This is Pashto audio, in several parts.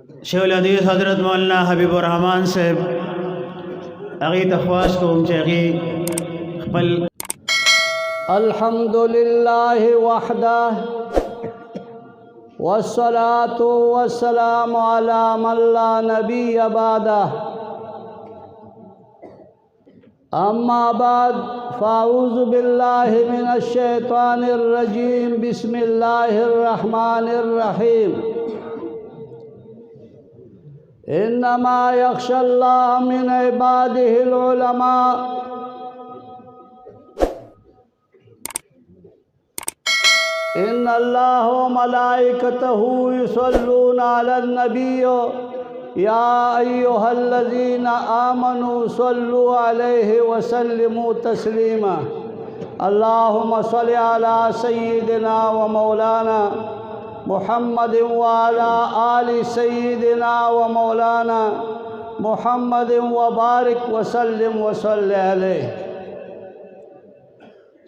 शेखुल हदीस हज़रत मौलाना हबीबुर रहमान साहब अगी तख्वास को अगी खपल अल्हम्दुलिल्लाहि वहदह वस्सलातु वस्सलामु अला मन ला नबिय्य बअदह अम्मा बाद फ़ाऊज़ु बिल्लाहि मिनश शैतानिर रजीम बिस्मिल्लाहिर रहमानिर रहीम इन्नमा यख्शल्लाह मिन इबादिहिल उलमा इन्नल्लाह व मलाइकतहु युसल्लूना अलन नबिय्य या अय्युहल्लज़ीना आमनू सल्लु अलैहि व सल्लिमू तस्लीमा अल्लाहुम्मा सल्लि अला सय्यिदिना व मौलाना मुहम्मद व अला आलि सय्यिदिना व मौलाना मुहम्मद व बारिक व सल्लिम व सल्लि अलैहि।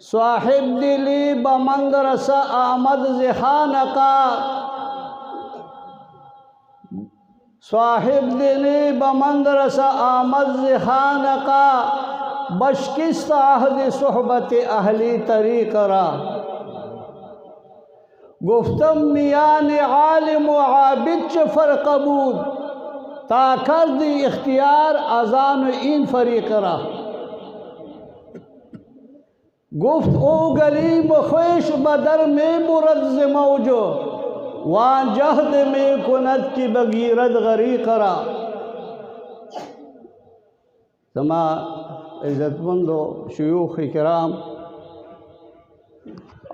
साहिब दिली बमंदरस आमद ज़िहानका साहिब दिली बमंदरस आमद ज़िहानका बशकिस्त अहद सुहबत अहली तरीक़रा गुफ्तम मियान आलिम व आबिद फ़रक़बूद ताकर्द इख्तियार अज़ान इन फ़रीक़रा गुफ्त ओ गरीब ख्वेश बदर में बुरज़ मौजो वां जहद में कुनत की बगीरत गरी करा। तमा इज़्ज़तमंदो शयूख़ किराम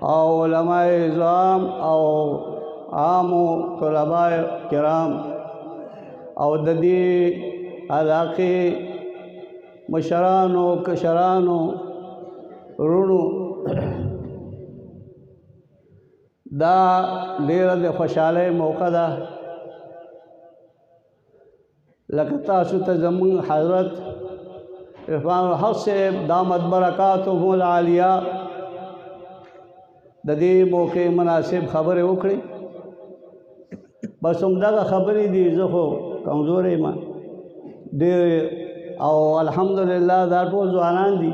और उलमाए इज़ाम और आमो तलबाए किराम और ददी इलाक़े मशरानो कशरानो रुणु दा ढेर द खुशहाली मौका दा लगता सुत ज़मीन हज़रत इरफान हक़ से दामत बरकातुहुल आलिया ददी मौके मुनासिब खबर उखड़ी बस उमदा खबरी दी ज़खो कमज़ोर मां दे और अल्हम्दुलिल्लाह दा टोल जवानान दी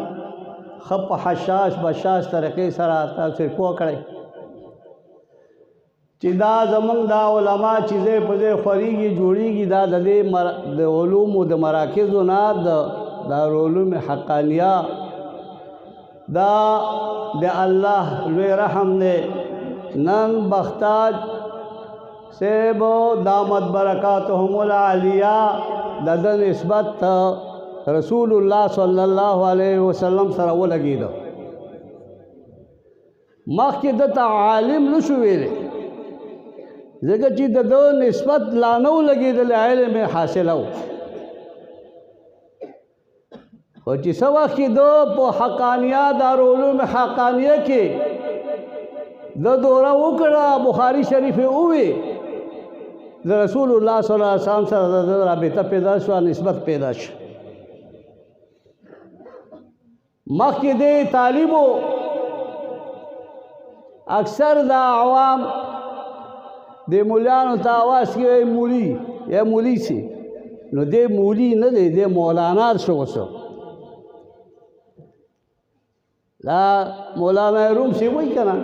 खप हशाश बशाश तरीक़े सरा तासिर पोकड़े चिदा ज़मंग दा उलमा चीज़ें पज़े ख़रीगी जोड़ीगी दा ददे उलूम व मराकिज़ ना दारुलूम हक़ानिया दा दे अल्लाह लुए रहम ने नन बख्ताज से बो दामत बरकातुहुमुल आलिया ददन निस्बत रसूलुल्लाह सल्लल्लाहु अलैहि वसल्लम सरा वो लगी दो मख्की दता आलिम लुशुवेले जगह ची दो निस्बत लानो लगी दल इल्म में हासिल हो और ची सवा की दो पो हक़ानिया दारुलूम हक़ानिया के दो दोरा उकड़ा बुखारी शरीफ हुए रसूलुल्लाह सल्लल्लाहु अलैहि वसल्लम से राबिता पैदा हुआ निस्बत पैदा मख्की दे तालिबो अक्सर दा आवाम दे मुलानो ता आवाज़ की मूली या मूली से नो दे मूली न दे दे मौलाना शोसो ला मौलाना रूम से वही करना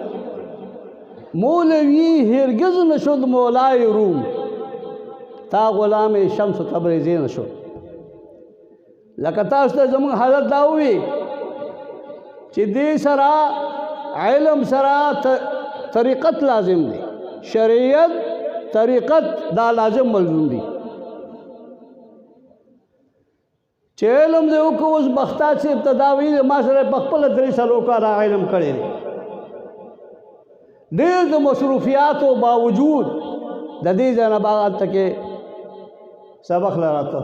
मौलवी हिरगिज़ न शुद मौलाए रूम ता गुलाम शम्स तबरेज़ी न शुद लकता उसने जमन हालत दावी चिदी सरा इल्म सरा तरीक़त लाजिम दी शरीयत तरीक़त दा लाजिम मलजूम दी चेलम दे को उस बख्ता से इब्तदावी मासरे बखपल दरी सलों का रा इल्म करे देर मसरूफियात व बावजूद ददी जनबात के सबक लड़ाता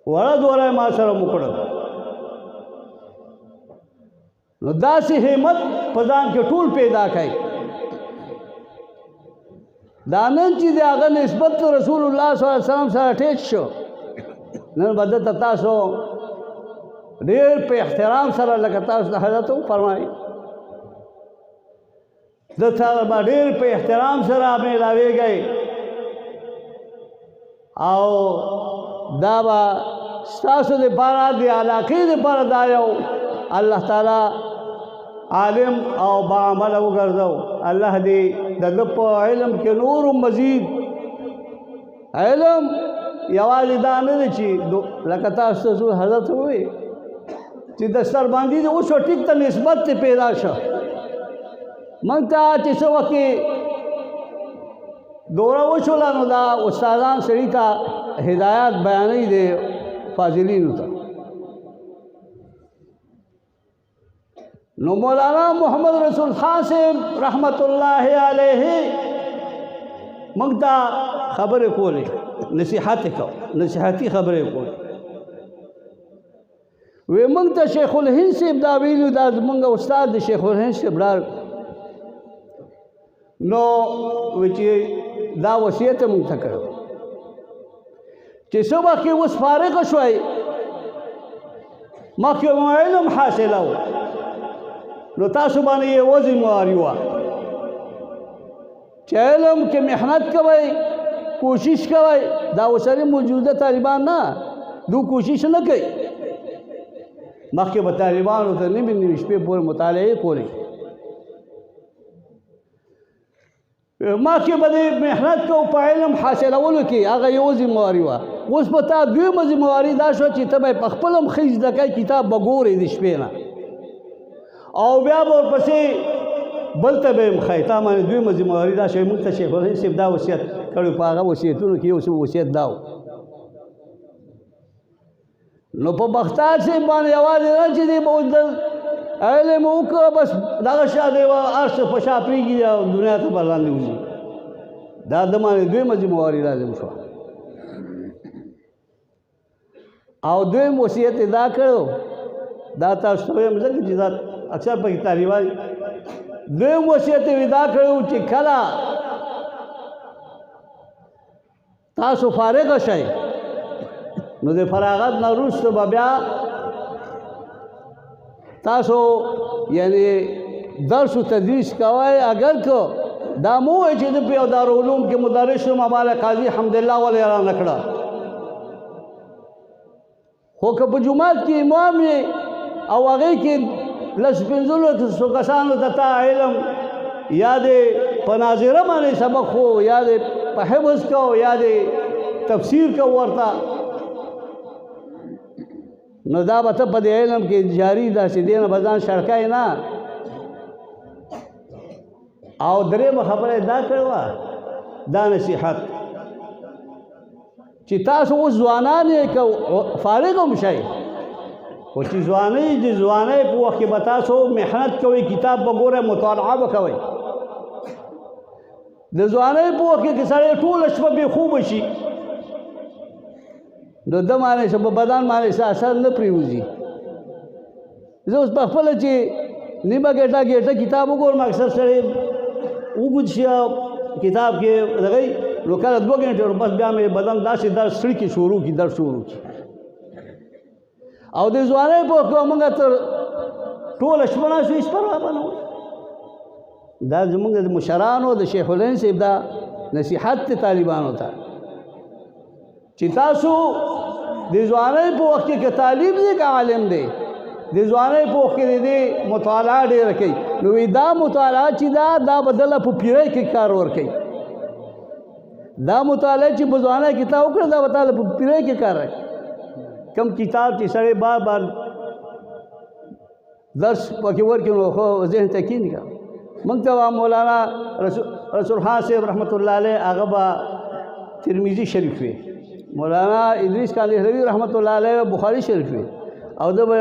वड़ा दोरा मासरा मुकड़ दासी हिम्मत पदान के टूल पैदा खाई दानन चीज़ अगर निस्बत तो रसूलुल्लाह सल्लल्लाहु अलैहि वसल्लम से अटैच शो न बदत तासो ढेर पे एहतराम सर लगता उसने हजरत फरमाई ढेर पे एहतराम सर में लावे गए او دا به ستاسو دپاره د علاقې دپاره دا یو الله تعالی عالم او باعمله وګرځو. الله دې د ده په علم کې نور مزید علم یوازې دا نه دی چې لکه تاسو ته حضرت ووایي چې دستر باندې د اوسو ټیک ته نسبت ته پیدا شه. موږ ته چې څه وخت کې دوره وشوله نو دا استادان سړي ته هدایات بیانوي د فاضلینو ته. نو مولانا محمد رسول خان صاحب رحمت الله علیه موږ ته خبرې کولې، نصیحتي خبرې کولې. وی موږ ته شیخ الهند صاحب دا ویلو، دا زموږ استاد د شیخ الهند صاحب لاړ نو وی چې دا وصیت موږ ته کړو چې صبح کې اوس فارغ شوی مخکې مو علم حاصلو نو تاسو باندې یې وظیفه وه چې علم کې محنت کوئ، کوشش کوئ. دا اوسني موجوده طالبان نه دو کوشش نه کوي. مخکې به طالبانو ته نیمې شپې پورې مطالعې کولې، مخکې به د محنت کو په علم حاصلولو کې هغه یو ذمهواري وه. اوس په تا دویمه ذمهواري دا شوه چې ته به یې په خپل هم ښه زده کوې، کتاب به ګورې د شپې نه او بیا به ورپسې بل ته به یې ښایي. تا باندې دویمه ذمهواري دا شوې. موږ ته شیخ الهند صاحب دا وصیت کړی، په هغه وصیتونو کې یو څه وصیت دا و. نو په بختار صاحب باندې یوازې نه چې دی به علم وکړه بس دغه شا دی هر څه په شا پرېږدي او دنیا ته به لاندې وځي. دا د باندې دویمه ذمهواري لازم شوه. او دویم وصیت یې دا کړو، دا تاسو ته وایم ځکه چې دا اکثر پکې طالبان دویم وصیت یې دا کړو چې کله تاسو فارغ شئ نو د فراغت نه وروسته به بیا تاسو یعنی درس و تدریس کوئ. اگر که دا مو وایي چې زه په یو دارالعلوم کې مدرس شوم، ماله قاضي حمدالله ولې را نه کړه، خو که په جومات کې امام یې او هغې کې لس پنځلسو کسانو ته تا علم یا دې په ناظره باندې سبق خو یا دې په حفظ کو یا دې تفسیر کو ورته، نو دا به ته په دې علم کې جاري داسې دی نه به ځان شړکای نه. او درېیمه خبره دا کړې وه، دا نصیحت چې تاسو اوس ځوانان یې که فارغ هم شئ، خو چې ځوانۍ د ځوانۍ په وخت کې به تاسو محنت کوئ، کتاب به ګورئ، مطالعه به کوئ. د ځوانۍ په وخت کې سړی ټوله شپه بې خوبه شي نو ده باندې په بدن باندې څه اثر نه پرېوځي. زه اوس په خپله چې نیمه ګېټه کتاب وګورم، اکثر سړی اوږد شي کتاب کې دغی نو کله 2 غنټې بس بیا مې بدن داسې درد سړکې شروع کړي درد شروع کړي. او د ځوانۍ په وخت کې موږ تر ټوله شپه ناست وو، هېڅ پروا به نه وه. دا زموږ د مشرانو د شیخ الهند صاحب دا نصیحت دی طالبانو ته چې تاسو د ځوانۍ په وخت کې که طالب دی که عالم دی، د ځوانۍ په وخت کې د دې مطالعه ډېره کوي. نو دا مطالعه چې دا بدله په پیرۍ کې کار ورکوي. دا مطالعه چې په ځوانۍ کې تا وکړه دا به تاله په پیرۍ کې کار راکوي. کم کتاب چې سړی بار بار درس پکې ورکړي نو خو ذهن ته کښېني که. موږ ته مولانا رسول خان صاحب رحمت الله علیه هغه به ترمذي شریف وي، مولانا ادریس کاندهلوي رحمت الله علیه بخاري شریف وي او ده به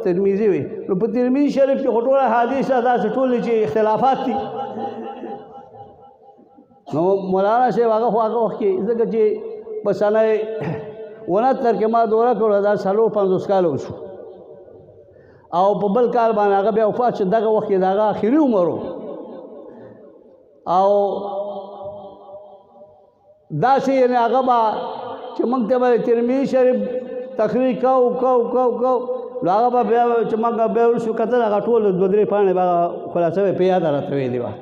ترمذي وي. نو په ترمذي شریف کې خو ټول احادیث داسې ټول چې اختلافات دي. نو مولانا صاحب هغه خو هغه وخت کې ځکه چې په سنه 69 کې ما دوره کړه، دا 50 کاله وشو او په بل کال باندې هغه بیا وفات شو. دغه وخت کې د هغه اخري عمر و او داسې یعنې هغه به چې موږ ته به ترمذي شریف تقریر کو نو هغه به بیا چې موږ بیا وروستو کتل هغه ټول 2-3 پاڼې به خلاصه په یاد راته ویلې وه.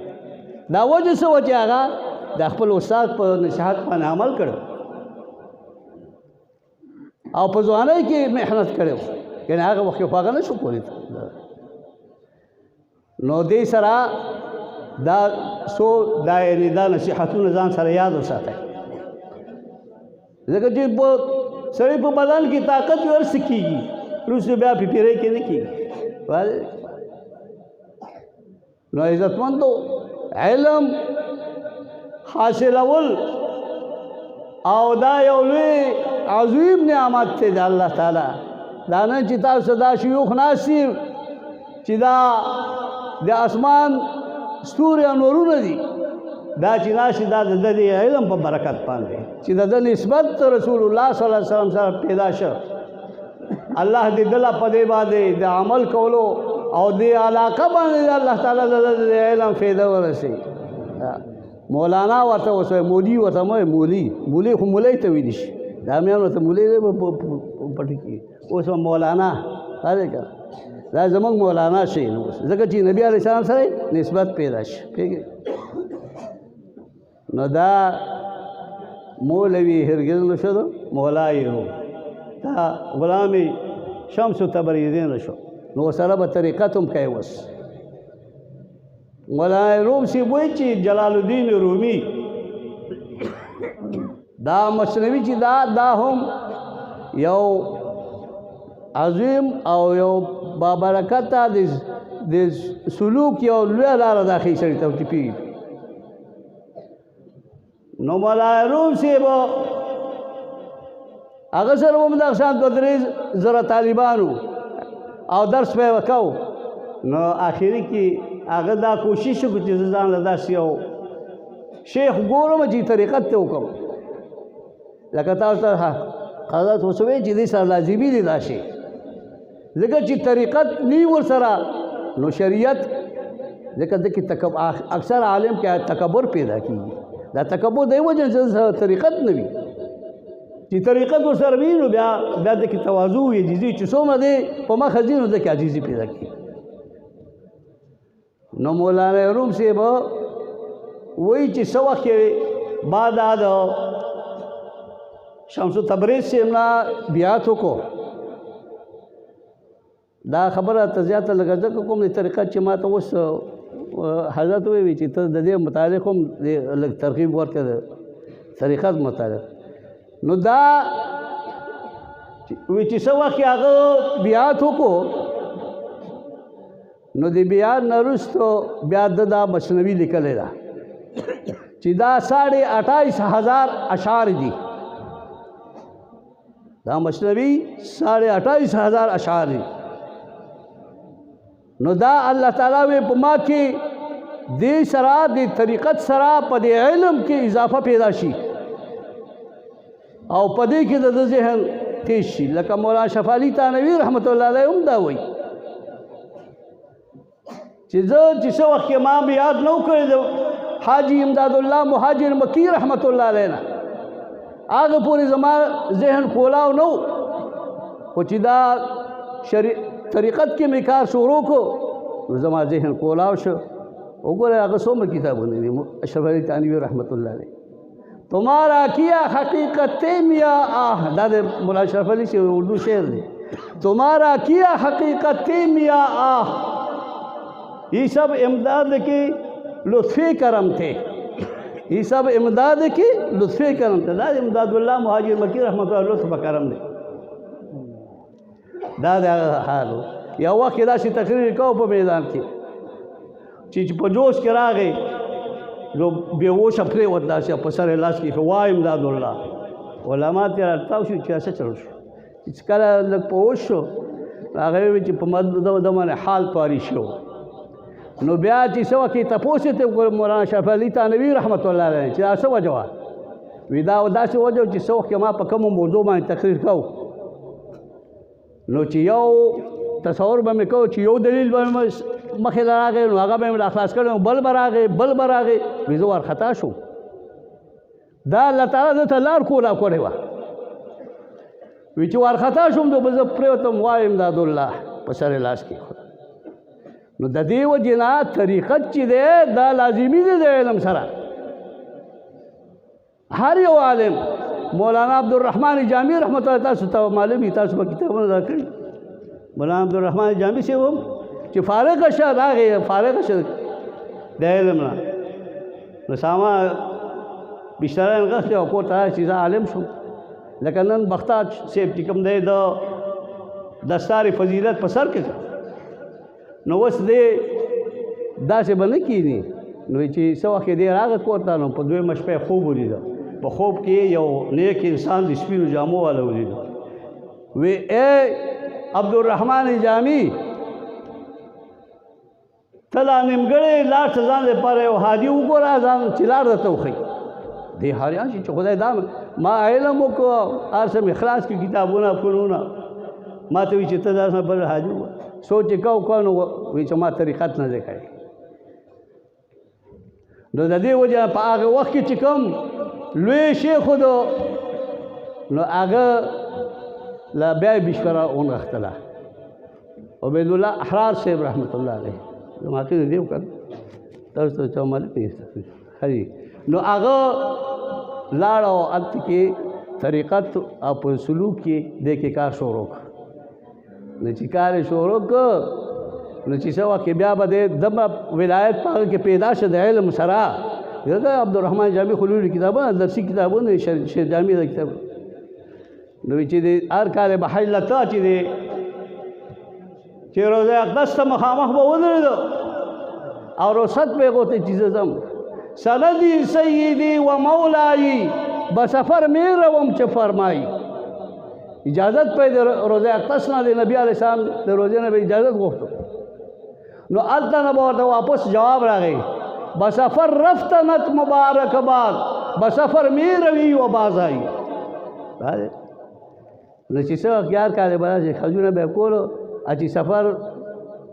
دا وجه څه وه چې هغه د خپل استاد په نصیحت باندې عمل کړو. او په ځوانۍ کې محنت کړو یعنی هغه وخت په هغه نشو کولی نو دې سره دا یعنی دا نصیحتونه ځان سره یاد وساتئ ځکه چې سړی په بدن کې طاقت ورس کېږي وروسته بیا پیپیری کې نه کېږي نو عزتمندو علم حاصلول او دا یو لوی عظیم نعمت دی د الله تعالی دا نن چې تاسو دا شیوخ ناست دي چې دا د اسمان ستوري او نورونه دي دا چې ناشي دا د دې علم په برکت باندې چې د نسبت رسول الله صلی الله علیه وسلم سره پیدا شو الله دې دل په دې باندې د عمل کولو او دې علاقه باندې الله تعالی د علم فایده ورسي مولانا ورته وسوي مولي ورته مولي خو مولي ته ویل شي دا مې ورته مولي پټ کی اوس مولانا هغه دا زمونږ مولانا شي ځکه چې نبی علیه السلام سره نسبت پیدا شي نو دا مولوی هرگز نشد مولای رو دا غلامی شمس تبریزی نشد نو سره به طریقت هم کوي وس مولای روم سی وایي چې جلال الدین رومی دا مثنوي چې دا هم یو عظیم او یو بابرکت د سلوک یو لویه لاره دا ښیي سړي ته چې پیږي نو مولای روم سی به هغه سره به د شان 2-3 طالبانو او درس به یې وکاو نو آخري کې هغه دا کوشش وکړو چې زه ځان له داسې یو شیخ ګورم چې طریقت ته وکړم لکه تاسو ته حضرت وسوي چې دې سره لازمي دي دا شی ځکه چې طریقت نی ورسره نو شریعت ځکه دکې اکثر عالم کې تکبر پیدا کېږي دا تکبر دی وجه چې طریقت نه وي چې طریقت ورسره وي نو بیا دکې تواضع وي عاجزي چې څومره دی په مخه ځي نو دکې عاجزي پیدا کېږي نو مولانا روم صاحب وایي چې څه وخت کې بعد د شمس تبریز صاحب نه بیعت وکړو دا خبره ته زیاته لږه ځکه کوم د طریقت چې ما ته اوس حضرت وایي چې ته د دې متعلق هم لږ ترغیب ورکړه د طریقت متعلق نو دا وایي چې څه وخت کې هغه بیعت وکړو نو د بیعت نه وروسته بیا د دا مثنوي لیکلی ده چې دا 28,000 اشعار دي دا مثنوي 28,000 اشعار دي نو دا الله تعالی وی په ما کې دې سره د طریقت سره په دې علم کې اضافه پیدا شي او په دې کې د ذهن تیز شي لکه مولانا شفیع علي تانوي رحمت الله علیه هم دا وایي چې زه چې څه وخت کې ما یاد نه کړی د حاجي امداد الله مهاجر مکی رحمت الله علیه نه هغه پورې زما ذهن کولاو نه خو چې دا طریقت کې مې کار شروع کو نو زما ذهن کولاو شو وګوره هغه څومره کتابونه دي اشرف علي تانوي رحمت الله علیه تمہارا کیا حقیقت میا آہ دا مولانا اشرف علي سے اردو شعر دی تمہارا کیا حقیقت میا آہ یہ سب امداد کی لطفی کرم تھے یہ سب امداد کی لطفی کرم تھے دا امداد اللہ مہاجر مکی رحمت اللہ لطف کرم دے دا حالو یا وقت دا سی تقریر کو په میدان کې چې په جوش کې راغی نو بیهوش پرې ودا چې په سر لاس کې وای امداد الله علما ته راټاو شو چې څه چلو شو چې کله لږ پوه شو هغه چې په مد د باندې حال پاري شو نو بیا چې څه وکړي تپوس ته مولانا شفیع علي تانوي رحمت الله علیه چې څه وجه وه وي دا داسې وجه چې څه وخت ما په کومو موضوع باندې تقریر کوو نو چې یو تصور به مې کوو چې یو دلیل به مخې ته راغی نو هغه به مې راخلاص کړی بل به راغی وي زه وارخطا شوم دا الله تعالی زه ته لار کولا کړې وه وي چې وارخطا شوم نو به زه پرېوتم وای امداد الله په سر لاس کې نو د دې وجې نه طریقت چې دی دا لازمي دی د علم سره هر یو عالم مولانا عبدالرحمن جامی رحمت الله تاسو ته معلوم وي تاسو به کتابونه دا کړي مولانا عبدالرحمن جامی صاحب هم چې فارغ شه راغی فارغ شه د علم نه نو ساما بشتره انغسته او کور ته چې زه عالم شم لکه نن بختاج صاحب چې کوم دی د دستار فضیلت په سر کې نو اوس دی داسې به نه کېني نو چې څه وخت دی راغی کور ته نو په دویمه شپه خوب ولیده په خوب کې یو نیک انسان د سپینو جامو والا ولیده وی ای عبدالرحمن جامی ته لا نیمګړی لاړ شه ځان لپاره یو حاجي وګوره ځان چې لار درته وښیي دې حاریان چې خدای دا ما علم وکړو هر څه مې خلاص کړي کتابونه فنونه ما ته وایي چې ته داسې بل حاجي وګوره سوچ یې کوو نو وایي چې ما طریقت نه دی کړی نو د دې وجه په هغه وخت کې چې کوم لوی شیخ نو هغه لا بیا بشکره ونغښتله عبید الله احرار صاحب رحمت الله علیه زما کې دی وکړ تاسو ته چا مال پیښ هري نو هغه لاړ او الته کې طریقت او په سلوک کې د کې کار شروع نو چې کار شروع نو چې سوا کې بیا به د ولایت په کې پیدا شه د علم سره دا عبدالرحمن جامی خلولی کتابونه درسي کتابونه شیر جامی دا کتاب نو چې د هر کال به حج لته چې روزه اقدس ته مخامخ به ودرېدو او رخصت به یې غوښتې چې ځم سندي سیدي و مولایي به سفر مې روم چې فرمایي اجازت په د روزه اقدس نه د نبي علیه السلام د روزې نه به اجازت غوښتو نو هلته نه به ورته واپس جواب راغی بسفر رفتنت مبارک باد بسفر می روی و باز آئی نو چې څه اختیار کاله به چې خجونه به کولو چې سفر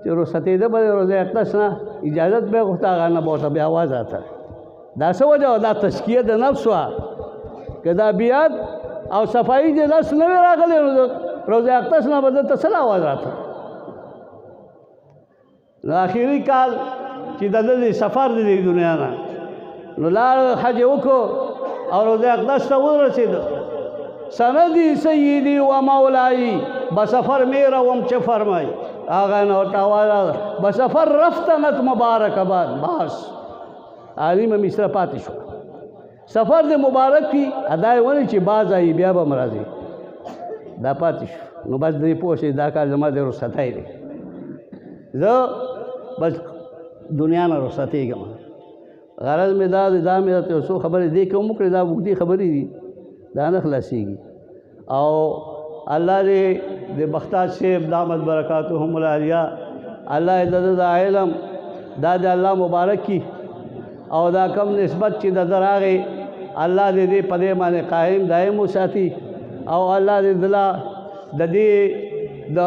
چې رخصتېده به روزه اقدس نه اجازت به غوښته هغه نه به ورته بیا آواز راته دا څه وجه دا تزکیه د نفس وه که دا بیعت او صفایي د نفس نه وي راغلی نو روزه اقدس نه به دلته څه آواز راته نو آخري کال چې د سفر د دنیا نه نو لاړ حج وکړو او روزه اقدس ته ورسېدو سندي سیدي و مولایي بسفر مې روم چې فرمایي هغه نه ورته آواز راغله بسفر رفتنت مبارک باد بس عالم مصر پاتې شو سفر د مبارک وي ادا یې ونی چې باز آیي بیا به م راځي دا پاتې شو نو بس دې پوه شئ دا کار زما د رخصتۍ دی زه بس دنیا نه رخصتېږم غرض مې دا مې درته یو څو خبرې دې کې هم وکړې دا اوږدې خبرې دي دا نه خلاصېږي او الله دې د بختاج صاحب دامت برکاتهم العالیه الله دې د علم دا د الله مبارک کی او دا کم نسبت چې د راغې الله دې په دې باندې قائم دائم وساتي او الله دې د دې د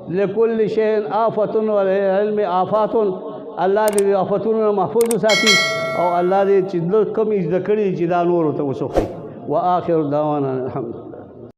لكل شيء آفة وللعلم آفات الله دې آفتونو محفوظ وساتي او الله دې چې کوم زده کړي چې دا نور ته وسوخي واخر دعوانا الحمد